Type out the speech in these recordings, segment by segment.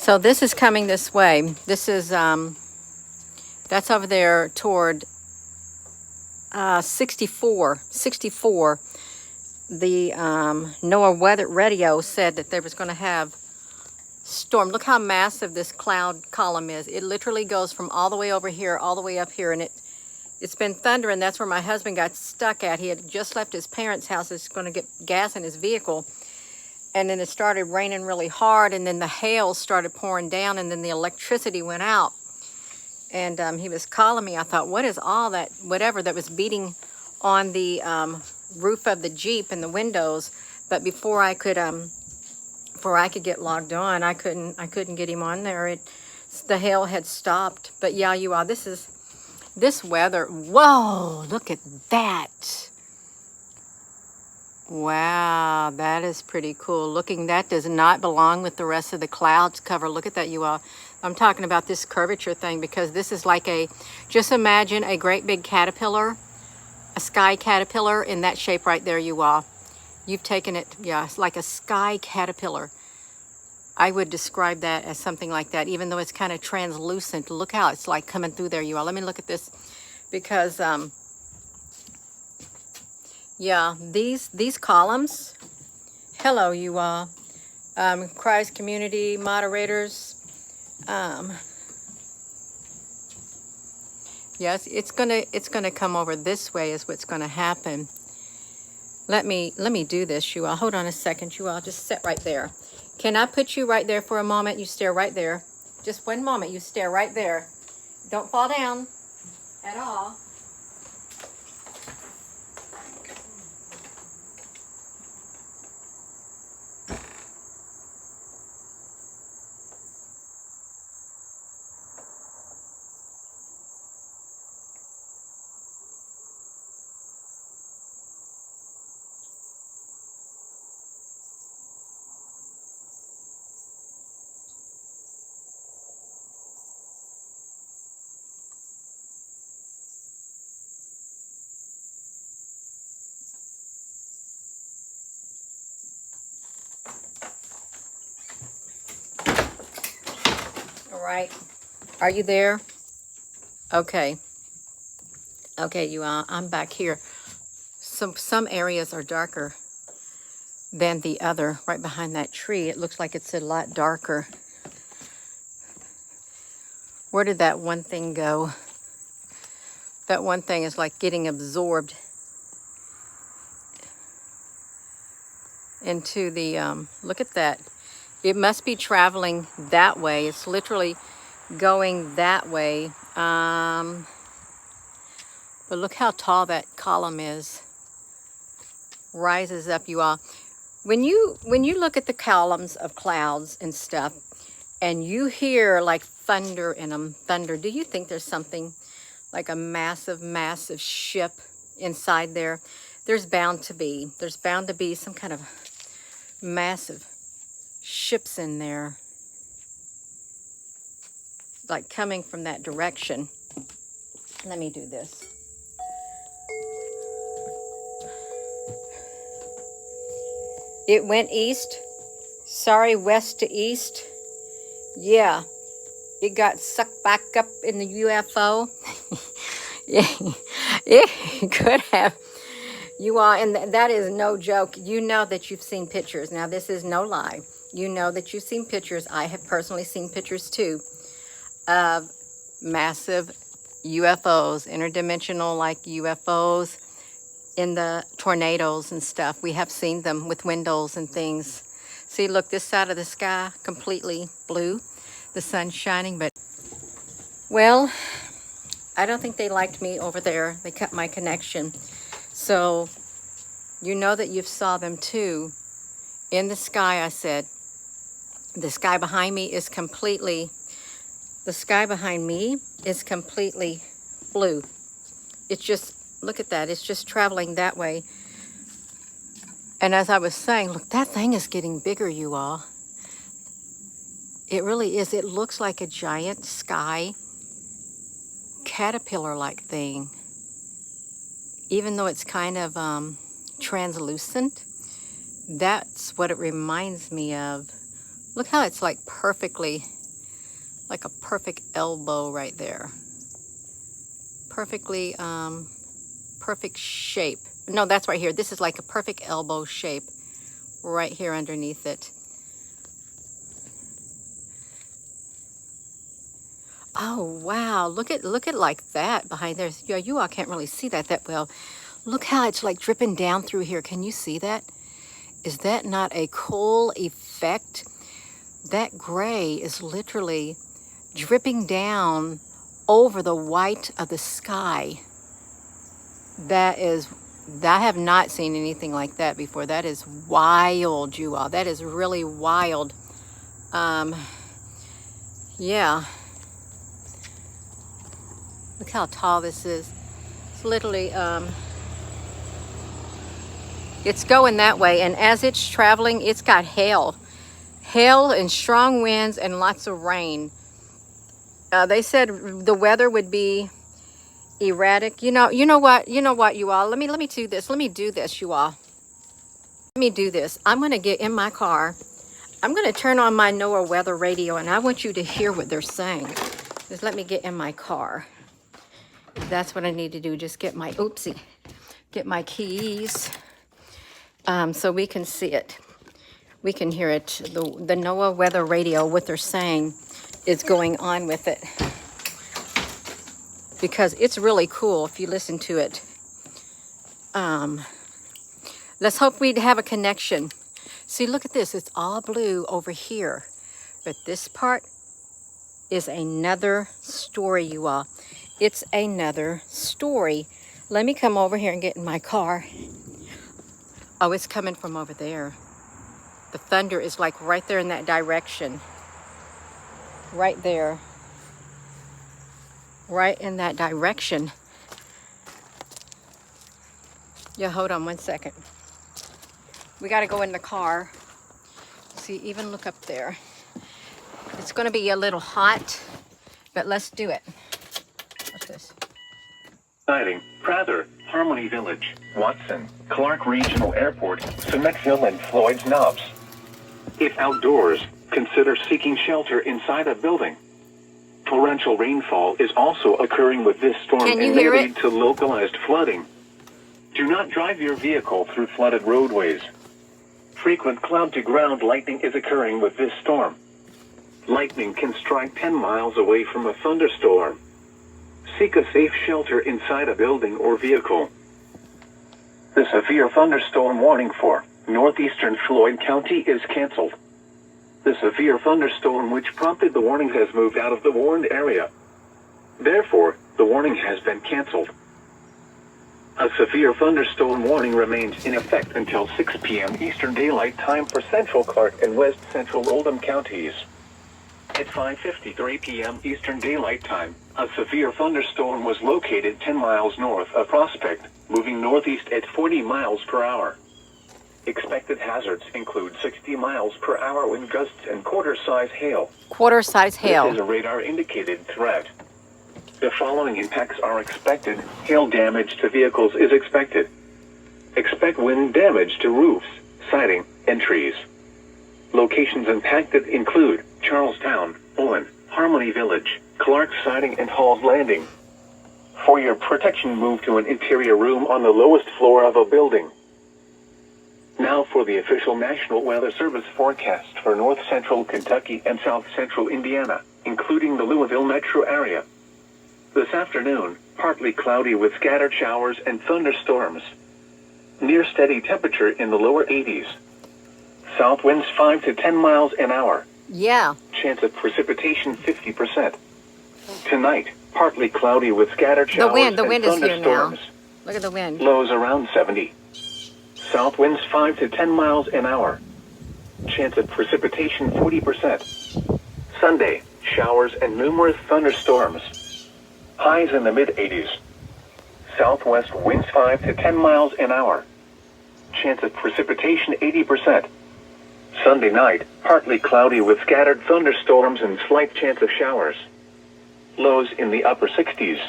So this is coming this way. This is, that's over there toward 64. The NOAA weather radio said that there was going to have storm. Look how massive this cloud column is. It literally goes from all the way over here, all the way up here, and it's been thundering. That's where my husband got stuck at. He had just left his parents' house. He's going to get gas in his vehicle. And then it started raining really hard, and then the hail started pouring down, and then the electricity went out. And he was calling me. I thought, what is all that, whatever that was beating on the roof of the Jeep and the windows? But before I could get logged on, I couldn't get him on there. The hail had stopped. But yeah, you all, this weather. Whoa, look at that. Wow, that is pretty cool looking. That does not belong with the rest of the clouds cover. Look at that, you all. I'm talking about this curvature thing because this is like just imagine a great big caterpillar, a sky caterpillar in that shape right there, you all. You've taken it, yeah, it's like a sky caterpillar. I would describe that as something like that, even though it's kind of translucent. Look how it's like coming through there, you all. Let me look at this because, yeah, these columns, hello, you all. Christ community moderators. Yes, it's gonna come over this way is what's gonna happen. Let me do this, you all. Hold on a second, you all. Just sit right there. Can I put you right there for a moment? You stare right there. Just one moment. You stare right there. Don't fall down at all. Right. Are you there? Okay. Okay, you all. I'm back here. Some areas are darker than the other. Right behind that tree, it looks like it's a lot darker. Where did that one thing go? That one thing is like getting absorbed into the, look at that. It must be traveling that way. It's literally going that way. But look how tall that column is. Rises up, you all. When you look at the columns of clouds and stuff, and you hear like thunder in them, do you think there's something like a massive, massive ship inside there? There's bound to be. There's bound to be some kind of massive ships in there, like coming from that direction. Let me do this. It went east. Sorry, west to east. Yeah, it got sucked back up in the UFO. Yeah, it could have. You all, and that is no joke. You know that you've seen pictures. Now, this is no lie. You know that you've seen pictures. I have personally seen pictures too of massive UFOs, interdimensional like UFOs in the tornadoes and stuff. We have seen them with windows and things. See, look, this side of the sky completely blue. The sun's shining, but well, I don't think they liked me over there. They cut my connection. So you know that you've saw them too in the sky. I said the sky behind me is completely blue. It's just, look at that. It's just traveling that way. And as I was saying, look, that thing is getting bigger, you all. It really is. It looks like a giant sky caterpillar-like thing. Even though it's kind of translucent, that's what it reminds me of. Look how it's like perfectly like a perfect elbow right there. Perfectly, perfect shape. No, that's right here. This is like a perfect elbow shape right here underneath it. Oh, wow. Look at like that behind there. Yeah, you all can't really see that well. Look how it's like dripping down through here. Can you see that? Is that not a cool effect? That gray is literally dripping down over the white of the sky. I have not seen anything like that before. That is wild, you all. That is really wild. Yeah. Look how tall this is. It's literally, it's going that way. And as it's traveling, it's got hail. Hail and strong winds and lots of rain. They said the weather would be erratic. You know what, you all. Let me do this. Let me do this, you all. Let me do this. I'm going to get in my car. I'm going to turn on my NOAA weather radio, and I want you to hear what they're saying. Just let me get in my car. That's what I need to do. Just get my, get my keys, so we can see it. We can hear it. The NOAA weather radio, what they're saying is going on with it. Because it's really cool if you listen to it. Let's hope we'd have a connection. See, look at this. It's all blue over here. But this part is another story, you all. It's another story. Let me come over here and get in my car. Oh, it's coming from over there. The thunder is like right there in that direction. Right there. Right in that direction. Yeah, hold on one second. We got to go in the car. See, even look up there. It's going to be a little hot, but let's do it. What's this? Siding, Prather, Harmony Village, Watson, Clark Regional Airport, Cementville, and Floyd's Knobs. If outdoors, consider seeking shelter inside a building. Torrential rainfall is also occurring with this storm and may lead to localized flooding. Do not drive your vehicle through flooded roadways. Frequent cloud-to-ground lightning is occurring with this storm. Lightning can strike 10 miles away from a thunderstorm. Seek a safe shelter inside a building or vehicle. The severe thunderstorm warning for northeastern Floyd County is canceled. The severe thunderstorm which prompted the warning has moved out of the warned area. Therefore, the warning has been canceled. A severe thunderstorm warning remains in effect until 6 p.m. Eastern Daylight Time for Central Clark and West Central Oldham counties. At 5:53 p.m. Eastern Daylight Time, a severe thunderstorm was located 10 miles north of Prospect, moving northeast at 40 miles per hour. Expected hazards include 60 miles per hour wind gusts and quarter-size hail. Quarter-size hail. This is a radar-indicated threat. The following impacts are expected. Hail damage to vehicles is expected. Expect wind damage to roofs, siding, and trees. Locations impacted include Charlestown, Owen, Harmony Village, Clark Siding, and Hall's Landing. For your protection, move to an interior room on the lowest floor of a building. Now for the official National Weather Service forecast for north central Kentucky and south central Indiana, including the Louisville metro area. This afternoon, partly cloudy with scattered showers and thunderstorms. Near steady temperature in the lower 80s. South winds 5 to 10 miles an hour. Yeah. Chance of precipitation 50%. Tonight, partly cloudy with scattered showers and thunderstorms. The wind is here now. Look at the wind. Lows around 70. South winds 5 to 10 miles an hour. Chance of precipitation 40%. Sunday, showers and numerous thunderstorms. Highs in the mid-80s. Southwest winds 5 to 10 miles an hour. Chance of precipitation 80%. Sunday night, partly cloudy with scattered thunderstorms and slight chance of showers. Lows in the upper 60s.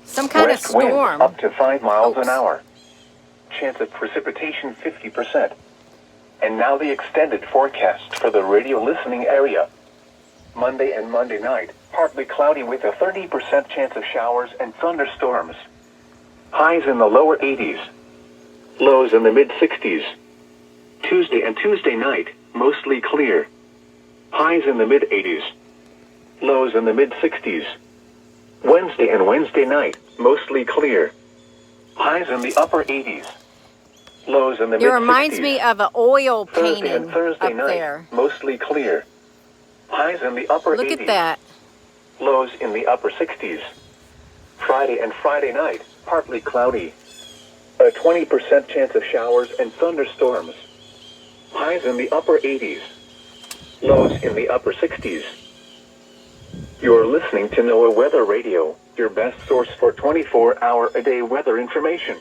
Some kind of storm. Winds up to 5 miles an hour. Chance of precipitation 50%. And now the extended forecast for the radio listening area. Monday and Monday night, partly cloudy with a 30% chance of showers and thunderstorms. Highs in the lower 80s. Lows in the mid-60s. Tuesday and Tuesday night, mostly clear. Highs in the mid-80s. Lows in the mid-60s. Wednesday and Wednesday night, mostly clear. Highs in the upper 80s. Lows in the mid-60s. It reminds me of an oil Thursday painting and Thursday up night, there. mostly clear. Highs in the upper 80s. Look at that. Lows in the upper 60s. Friday and Friday night, partly cloudy. A 20% chance of showers and thunderstorms. Highs in the upper 80s. Lows in the upper 60s. You're listening to NOAA Weather Radio, your best source for 24-hour-a-day weather information.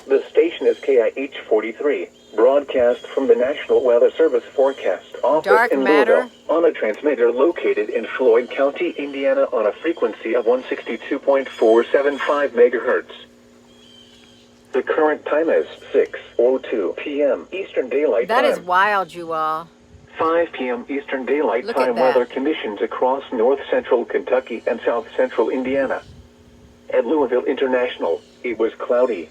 The station is KIH 43, broadcast from the National Weather Service Forecast Office Dark in matter. Louisville, on a transmitter located in Floyd County, Indiana, on a frequency of 162.475 megahertz. The current time is 6:02 p.m. Eastern Daylight Time. That is wild, you all. 5 p.m. Eastern Daylight Look at Time that. weather conditions across north-central Kentucky and south-central Indiana. At Louisville International, it was cloudy.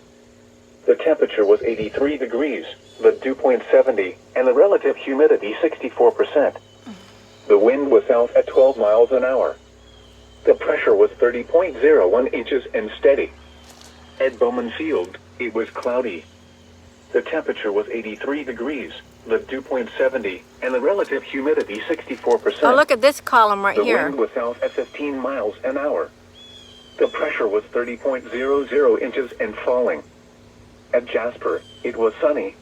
The temperature was 83 degrees, the dew point 70, and the relative humidity 64%. The wind was south at 12 miles an hour. The pressure was 30.01 inches and steady. At Bowman Field, it was cloudy. The temperature was 83 degrees, the dew point 70, and the relative humidity 64%. Oh, look at this column right The here. wind was south at 15 miles an hour. The pressure was 30.00 inches and falling. At Jasper, it was sunny.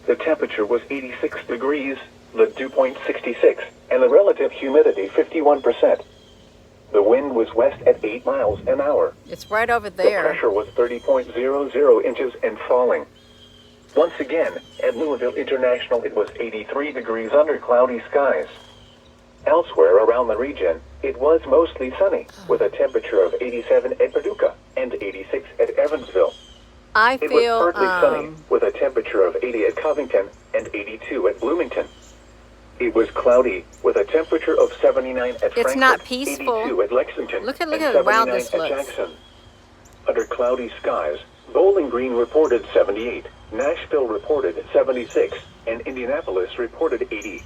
The temperature was 86 degrees, the dew point 66, and the relative humidity 51%. The wind was west at 8 miles an hour. It's right over The there. pressure was 30.00 inches and falling. Once again, at Louisville International it was 83 degrees under cloudy skies. Elsewhere around the region, it was mostly sunny, with a temperature of 87 at Paducah and 86 at Evansville. I It was feel, partly sunny, with a temperature of 80 at Covington and 82 at Bloomington. It was cloudy, with a temperature of 79 at Frankfort, It's not peaceful. 82 at Lexington, Look at and how wild 79 this at looks. Jackson. Under cloudy skies, Bowling Green reported 78, Nashville reported 76, and Indianapolis reported 80.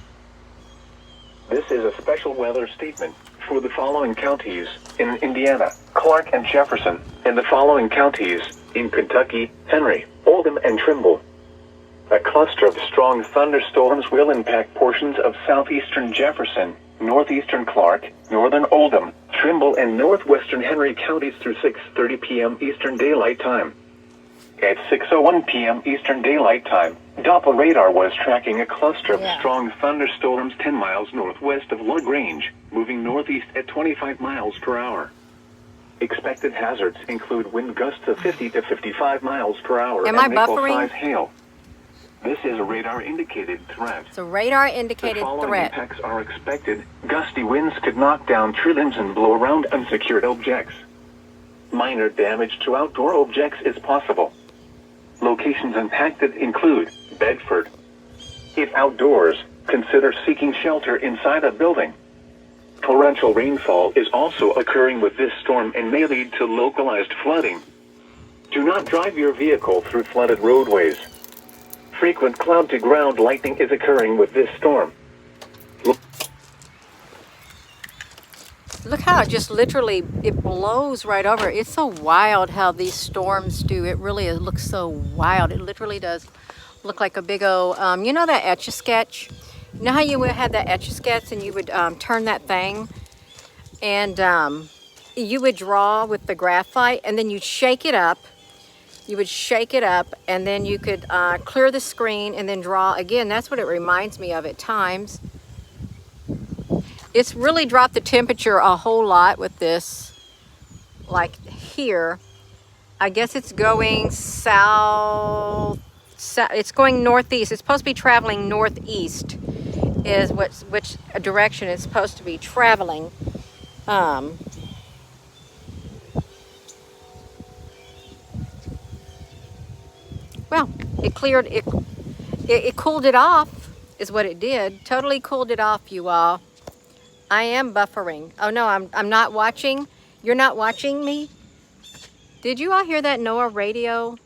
This is a special weather statement for the following counties in Indiana, Clark and Jefferson, and the following counties in Kentucky, Henry, Oldham, and Trimble. A cluster of strong thunderstorms will impact portions of southeastern Jefferson, northeastern Clark, northern Oldham, Trimble, and northwestern Henry counties through 6:30 p.m. Eastern Daylight Time. At 6:01 p.m. Eastern Daylight Time, Doppler radar was tracking a cluster of strong thunderstorms 10 miles northwest of LaGrange, moving northeast at 25 miles per hour. Expected hazards include wind gusts of 50 to 55 miles per hour Am and I buffering? nickel-size hail. This is a radar-indicated threat. It's a radar The indicated following threat. impacts are expected. Gusty winds could knock down tree limbs and blow around unsecured objects. Minor damage to outdoor objects is possible. Locations impacted include Bedford. If outdoors, consider seeking shelter inside a building. Torrential rainfall is also occurring with this storm and may lead to localized flooding. Do not drive your vehicle through flooded roadways. Frequent cloud-to-ground lightning is occurring with this storm. Look how it just literally, it blows right over. It's so wild how these storms do. It really looks so wild. It literally does look like a big old, you know that Etch-a-Sketch? You know how you would have that Etch-a-Sketch and you would turn that thing and you would draw with the graphite and then you'd shake it up. You would shake it up and then you could clear the screen and then draw again. That's what it reminds me of at times. It's really dropped the temperature a whole lot with this. Like here, I guess it's going south, it's going northeast. It's supposed to be traveling northeast is which direction it's supposed to be traveling. Well, it cleared it. It cooled it off, is what it did. Totally cooled it off, you all. I am buffering. Oh no, I'm not watching. You're not watching me? Did you all hear that NOAA radio?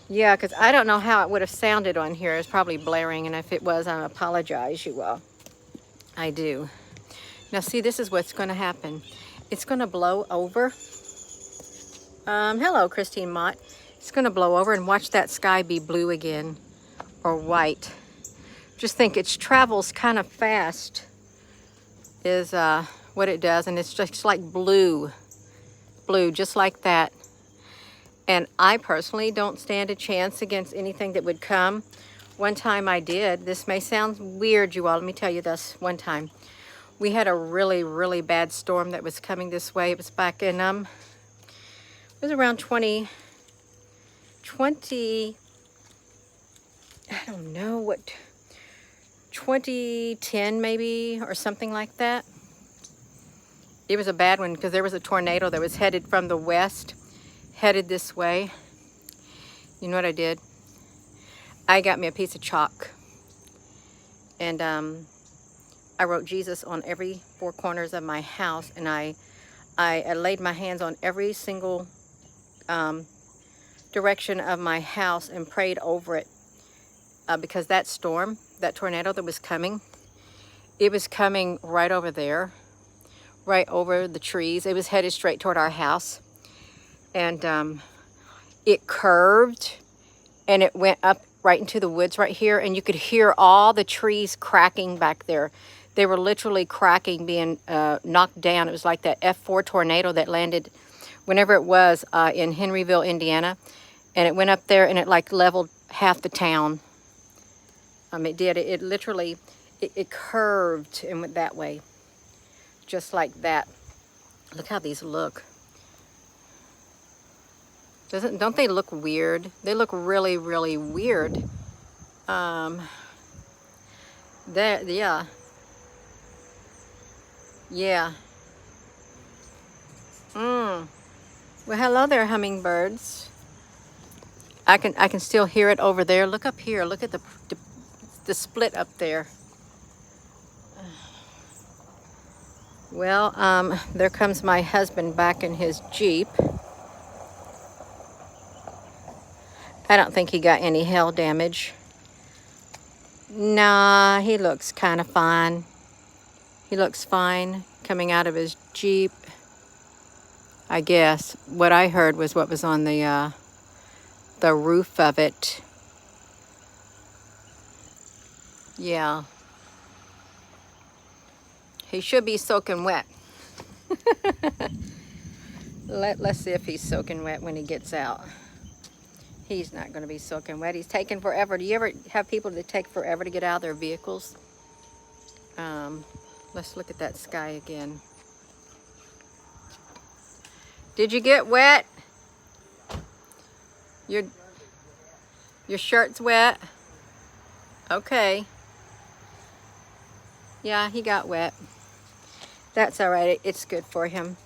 Yeah, because I don't know how it would have sounded on here. It's probably blaring, and if it was, I apologize, you all. I do. Now see, this is what's going to happen. It's going to blow over. Hello, Christine Mott. It's going to blow over, and watch that sky be blue again, or white. Just think it travels kind of fast is what it does, and it's just like blue, just like that. And I personally don't stand a chance against anything that would come. One time I did. This may sound weird, you all. Let me tell you this. One time we had a really, really bad storm that was coming this way. It was back in it was around 20, I don't know what, 2010 maybe, or something like that. It was a bad one because there was a tornado that was headed from the west, headed this way. You know what I did? I got me a piece of chalk, and I wrote Jesus on every four corners of my house, and I laid my hands on every single direction of my house and prayed over it, because that storm, that tornado that was coming, it was coming right over there, right over the trees. It was headed straight toward our house, and it curved and it went up right into the woods right here, and you could hear all the trees cracking back there. They were literally cracking, being knocked down. It was like that F4 tornado that landed whenever it was in Henryville, Indiana, and it went up there and it like leveled half the town. It did. It literally, it curved and went that way, just like that. Look how these look. Don't they look weird? They look really, really weird. There, yeah. Yeah. Well, hello there, hummingbirds. I can still hear it over there. Look up here. Look at the split up there. Well, there comes my husband back in his Jeep. I don't think he got any hail damage. Nah, he looks kind of fine. He looks fine coming out of his Jeep. I guess what I heard was what was on the roof of it. Yeah. He should be soaking wet. Let's see if he's soaking wet when he gets out. He's not going to be soaking wet. He's taking forever. Do you ever have people that take forever to get out of their vehicles? Let's look at that sky again. Did you get wet? Your shirt's wet? Okay. Yeah, he got wet. That's all right. It's good for him.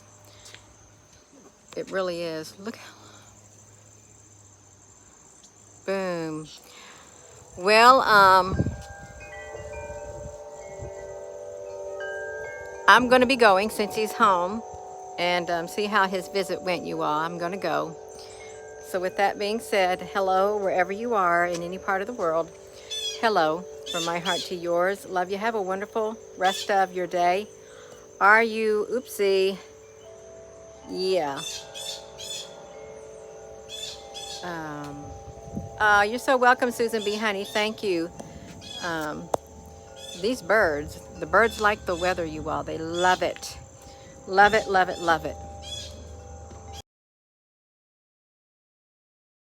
It really is. Look. Boom. Well, I'm going to be going since he's home, and see how his visit went, you all. I'm going to go. So with that being said, hello wherever you are in any part of the world. Hello from my heart to yours. Love you. Have a wonderful rest of your day. Are you? Oopsie. Yeah. You're so welcome, Susan B. Honey. Thank you. These birds, the birds like the weather, you all. They love it. Love it, love it, love it.